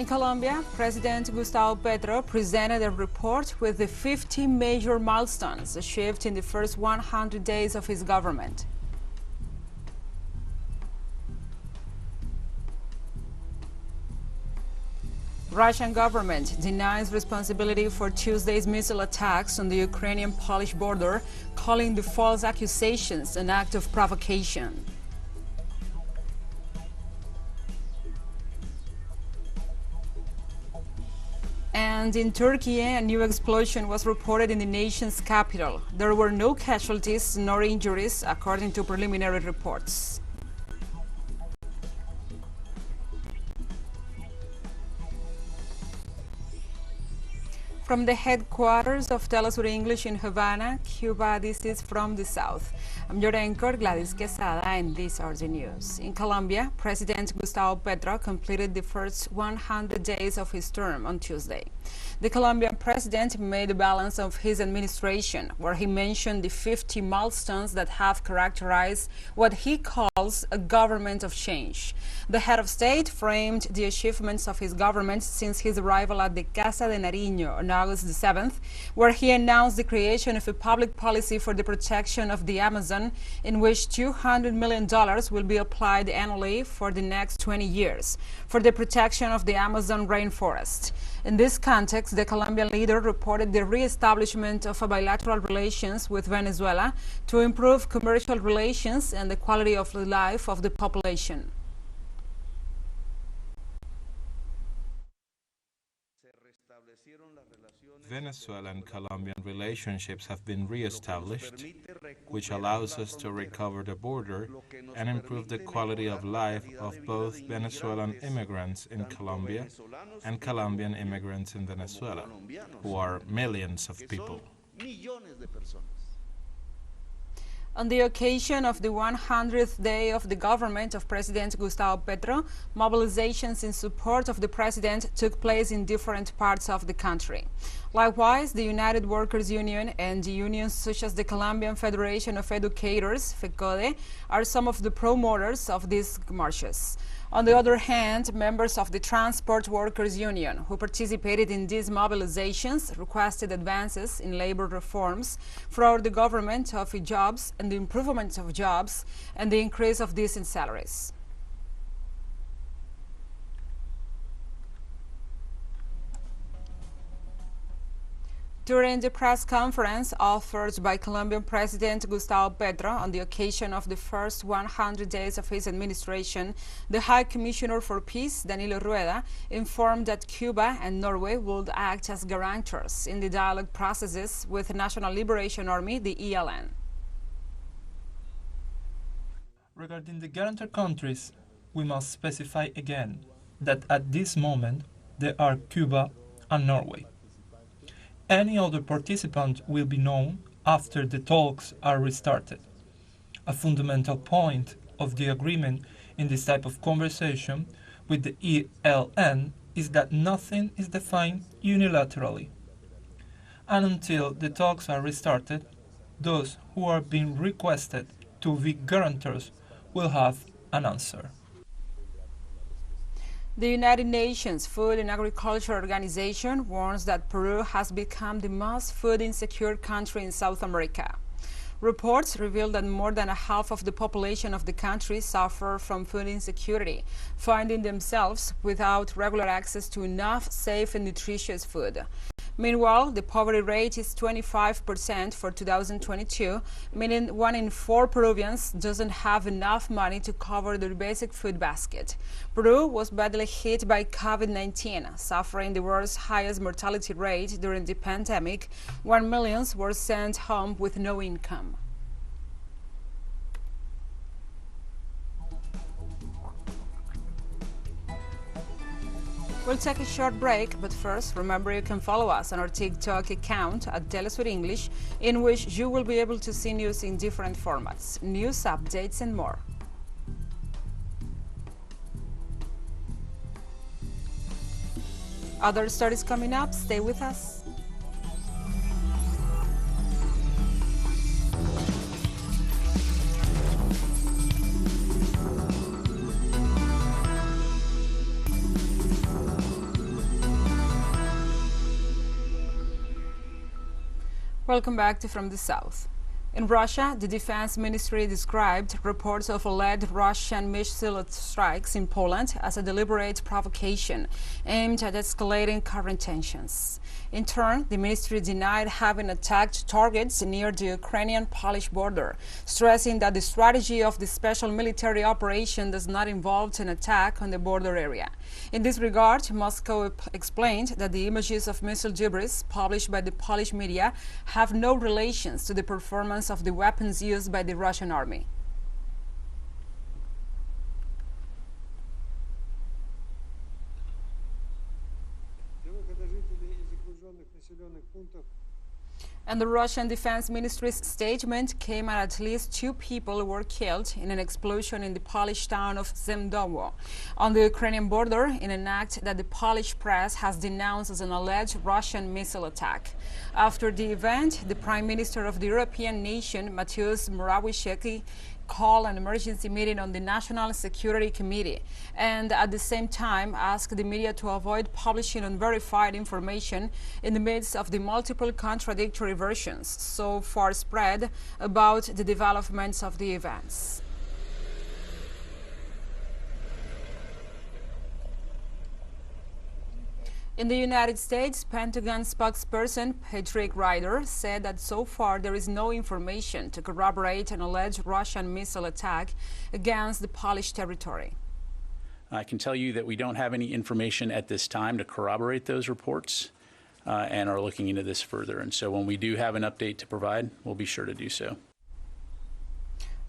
In Colombia, President Gustavo Petro presented a report with the 50 major milestones achieved in the first 100 days of his government. Russian government denies responsibility for Tuesday's missile attacks on the Ukrainian-Polish border, calling the false accusations an act of provocation. And in Türkiye, a new explosion was reported in the nation's capital. There were no casualties nor injuries, according to preliminary reports. From the headquarters of TeleSUR English in Havana, Cuba, this is From the South. I'm your anchor, Gladys Quesada, and these are the news. In Colombia, President Gustavo Petro completed the first 100 days of his term on Tuesday. The Colombian president made a balance of his administration, where he mentioned the 50 milestones that have characterized what he calls a government of change. The head of state framed the achievements of his government since his arrival at the Casa de Nariño on August the 7th, where he announced the creation of a public policy for the protection of the Amazon, in which $200 million will be applied annually for the next 20 years for the protection of the Amazon rainforest. In this context, the Colombian leader reported the re-establishment of bilateral relations with Venezuela to improve commercial relations and the quality of life of the population. Venezuelan-Colombian relationships have been re-established, which allows us to recover the border and improve the quality of life of both Venezuelan immigrants in Colombia and Colombian immigrants in Venezuela, who are millions of people. On the occasion of the 100th day of the government of President Gustavo Petro, mobilizations in support of the president took place in different parts of the country. Likewise, the United Workers Union and the unions such as the Colombian Federation of Educators, FECODE, are some of the promoters of these marches. On the other hand, members of the Transport Workers Union who participated in these mobilizations requested advances in labor reforms for the government of jobs and the improvement of jobs and the increase of decent salaries. During the press conference offered by Colombian President Gustavo Petro on the occasion of the first 100 days of his administration, the High Commissioner for Peace, Danilo Rueda, informed that Cuba and Norway would act as guarantors in the dialogue processes with the National Liberation Army, the ELN. Regarding the guarantor countries, we must specify again that at this moment there are Cuba and Norway. Any other participant will be known after the talks are restarted. A fundamental point of the agreement in this type of conversation with the ELN is that nothing is defined unilaterally. And until the talks are restarted, those who are being requested to be guarantors will have an answer. The United Nations Food and Agriculture Organization warns that Peru has become the most food insecure country in South America. Reports reveal that more than a half of the population of the country suffer from food insecurity, finding themselves without regular access to enough safe and nutritious food. Meanwhile, the poverty rate is 25% for 2022, meaning 1 in 4 Peruvians doesn't have enough money to cover their basic food basket. Peru was badly hit by COVID-19, suffering the world's highest mortality rate during the pandemic, when millions were sent home with no income. We'll take a short break, but first, remember you can follow us on our TikTok account at TeleSUR English, in which you will be able to see news in different formats, news updates and more. Other stories coming up, stay with us. Welcome back to From the South. In Russia, the Defense Ministry described reports of alleged Russian missile strikes in Poland as a deliberate provocation aimed at escalating current tensions. In turn, the ministry denied having attacked targets near the Ukrainian-Polish border, stressing that the strategy of the special military operation does not involve an attack on the border area. In this regard, Moscow explained that the images of missile debris published by the Polish media have no relations to the performance of the weapons used by the Russian army. And the Russian Defense Ministry's statement came at least 2 people were killed in an explosion in the Polish town of Zemdowo on the Ukrainian border in an act that the Polish press has denounced as an alleged Russian missile attack. After the event, the Prime Minister of the European nation, Mateusz Morawiecki, called an emergency meeting on the National Security Committee and at the same time asked the media to avoid publishing unverified information in the midst of the multiple contradictory versions so far spread about the developments of the events. In the United States, Pentagon spokesperson Patrick Ryder said that so far there is no information to corroborate an alleged Russian missile attack against the Polish territory. I can tell you that we don't have any information at this time to corroborate those reports and are looking into this further. And so when we do have an update to provide, we'll be sure to do so.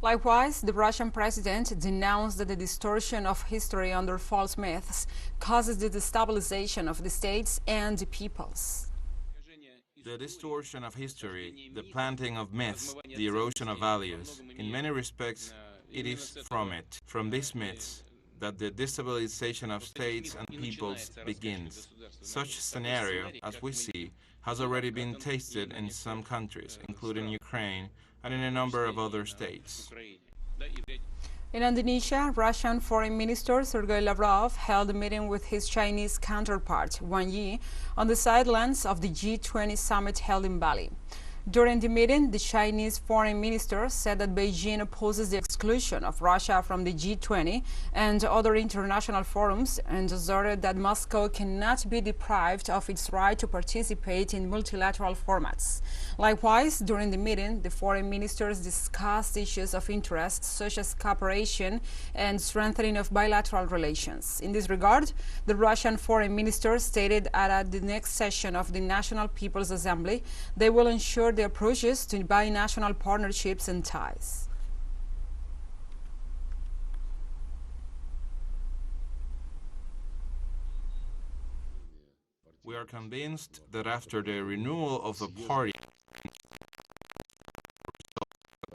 Likewise, the Russian president denounced that the distortion of history under false myths causes the destabilization of the states and the peoples. The distortion of history, the planting of myths, the erosion of values, in many respects, it is from these myths, that the destabilization of states and peoples begins. Such scenario, as we see, has already been tasted in some countries, including Ukraine, and in a number of other states. In Indonesia, Russian Foreign Minister Sergei Lavrov held a meeting with his Chinese counterpart, Wang Yi, on the sidelines of the G20 summit held in Bali. During the meeting, the Chinese foreign minister said that Beijing opposes the exclusion of Russia from the G20 and other international forums and asserted that Moscow cannot be deprived of its right to participate in multilateral formats. Likewise, during the meeting, the foreign ministers discussed issues of interest such as cooperation and strengthening of bilateral relations. In this regard, the Russian foreign minister stated that at the next session of the National People's Assembly, they will ensure the approaches to binational partnerships and ties. We are convinced that after the renewal of the party,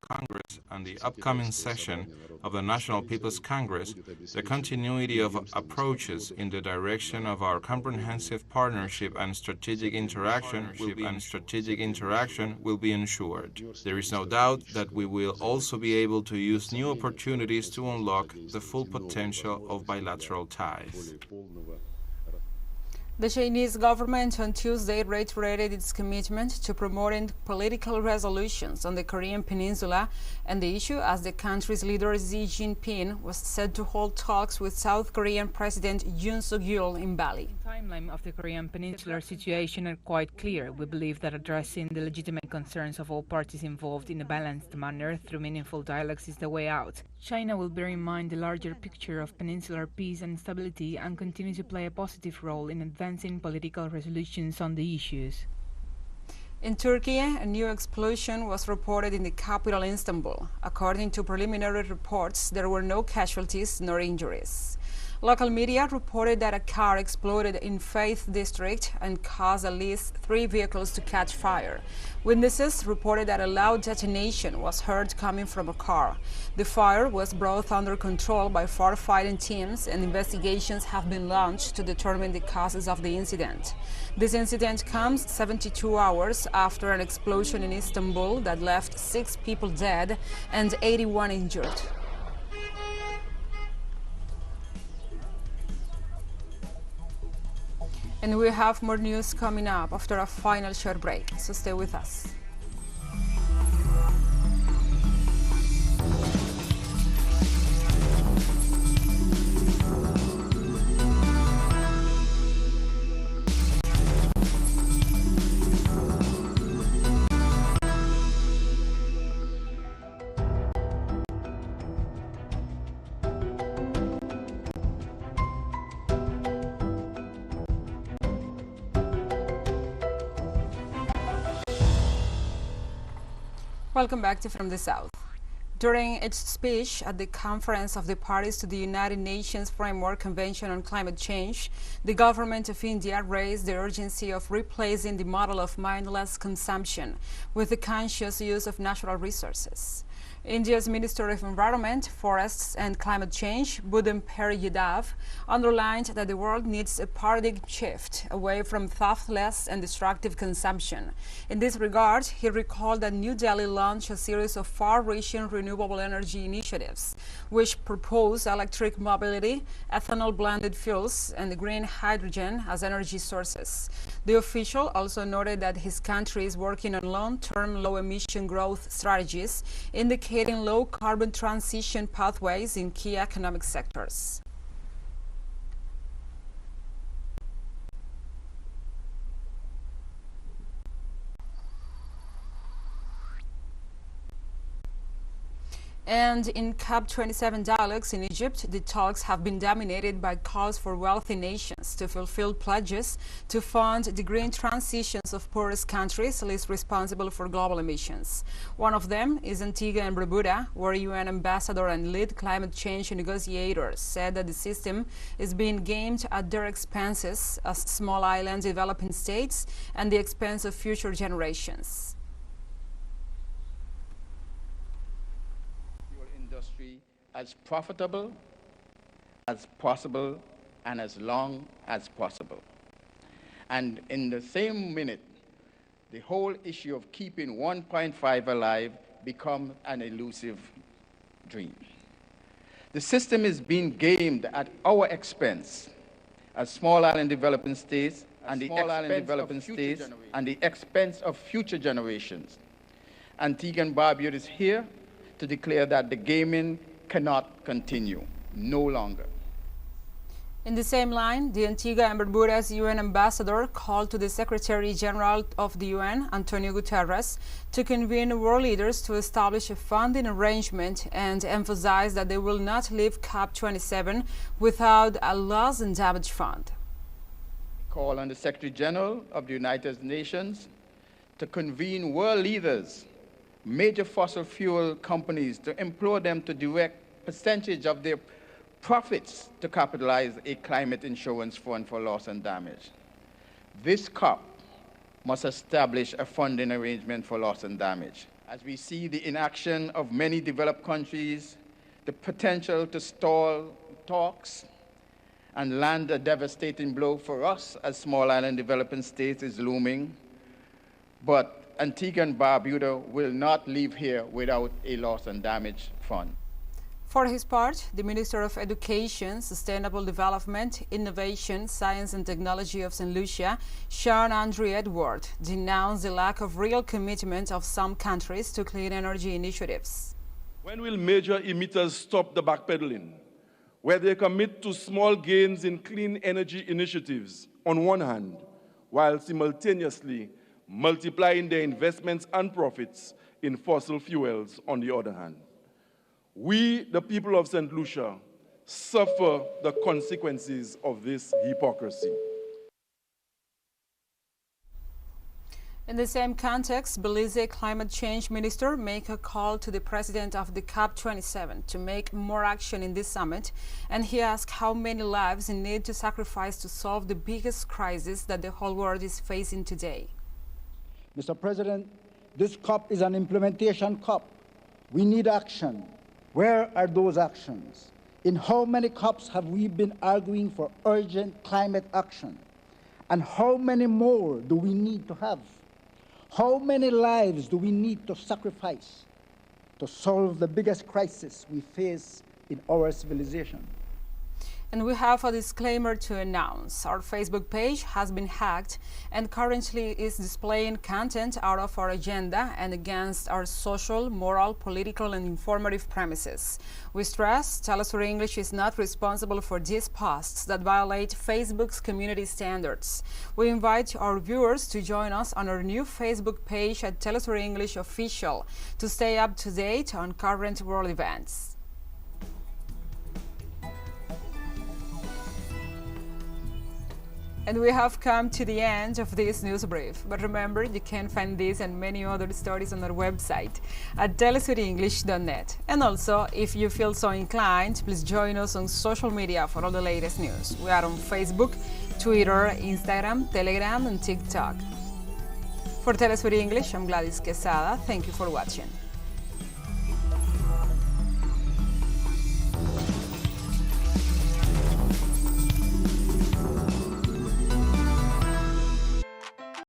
Congress and the upcoming session of the National People's Congress, the continuity of approaches in the direction of our comprehensive partnership and strategic interaction will be ensured. There is no doubt that we will also be able to use new opportunities to unlock the full potential of bilateral ties. The Chinese government on Tuesday reiterated its commitment to promoting political resolutions on the Korean Peninsula and the issue as the country's leader Xi Jinping was set to hold talks with South Korean President Yoon Suk-yeol in Bali. The timeline of the Korean Peninsular situation are quite clear. We believe that addressing the legitimate concerns of all parties involved in a balanced manner through meaningful dialogues is the way out. China will bear in mind the larger picture of peninsular peace and stability and continue to play a positive role in advancing political resolutions on the issues. In Türkiye, a new explosion was reported in the capital Istanbul. According to preliminary reports, there were no casualties nor injuries. Local media reported that a car exploded in Faith district and caused at least 3 vehicles to catch fire. Witnesses reported that a loud detonation was heard coming from a car. The fire was brought under control by firefighting teams and investigations have been launched to determine the causes of the incident. This incident comes 72 hours after an explosion in Istanbul that left 6 people dead and 81 injured. And we have more news coming up after a final short break, so stay with us. Welcome back to From the South. During its speech at the Conference of the Parties to the United Nations Framework Convention on Climate Change, the government of India raised the urgency of replacing the model of mindless consumption with the conscious use of natural resources. India's Minister of Environment, Forests and Climate Change, Budhan Yadav, underlined that the world needs a paradigm shift away from thoughtless and destructive consumption. In this regard, he recalled that New Delhi launched a series of far-reaching renewable energy initiatives, which propose electric mobility, ethanol-blended fuels, and green hydrogen as energy sources. The official also noted that his country is working on long-term low-emission growth strategies, indicating low-carbon transition pathways in key economic sectors. And in COP27 dialogues in Egypt, the talks have been dominated by calls for wealthy nations to fulfill pledges to fund the green transitions of poorest countries least responsible for global emissions. One of them is Antigua and Barbuda, where UN ambassador and lead climate change negotiators said that the system is being gamed at their expenses as small island developing states and the expense of future generations. As profitable as possible and as long as possible. And in the same minute, the whole issue of keeping 1.5 alive becomes an elusive dream. The system is being gamed at our expense as small island developing states and the expense of future generations. Antigua and Barbuda is here to declare that the gaming cannot continue, no longer. In the same line, the Antigua and Barbuda's UN ambassador called to the Secretary General of the UN, Antonio Guterres, to convene world leaders to establish a funding arrangement and emphasize that they will not leave COP27 without a loss and damage fund. Call on the Secretary General of the United Nations to convene world leaders, major fossil fuel companies, to implore them to direct percentage of their profits to capitalize a climate insurance fund for loss and damage. This COP must establish a funding arrangement for loss and damage. As we see the inaction of many developed countries, the potential to stall talks and land a devastating blow for us as small island developing states is looming. But Antigua and Barbuda will not leave here without a loss and damage fund. For his part, the Minister of Education, Sustainable Development, Innovation, Science and Technology of St. Lucia, Sean Andre Edward, denounced the lack of real commitment of some countries to clean energy initiatives. When will major emitters stop the backpedaling, where they commit to small gains in clean energy initiatives on one hand, while simultaneously multiplying their investments and profits in fossil fuels on the other hand? We, the people of St. Lucia, suffer the consequences of this hypocrisy. In the same context, Belize Climate Change Minister made a call to the president of the COP27 to make more action in this summit, and he asked how many lives need to sacrifice to solve the biggest crisis that the whole world is facing today. Mr. President, this COP is an implementation COP. We need action. Where are those actions? In how many COPs have we been arguing for urgent climate action? And how many more do we need to have? How many lives do we need to sacrifice to solve the biggest crisis we face in our civilization? And we have a disclaimer to announce. Our Facebook page has been hacked and currently is displaying content out of our agenda and against our social, moral, political, and informative premises. We stress TeleSUR English is not responsible for these posts that violate Facebook's community standards. We invite our viewers to join us on our new Facebook page at TeleSUR English Official to stay up to date on current world events. And we have come to the end of this news brief. But remember, you can find this and many other stories on our website at telesurenglish.net. And also, if you feel so inclined, please join us on social media for all the latest news. We are on Facebook, Twitter, Instagram, Telegram, and TikTok. For TeleSUR English, I'm Gladys Quesada. Thank you for watching.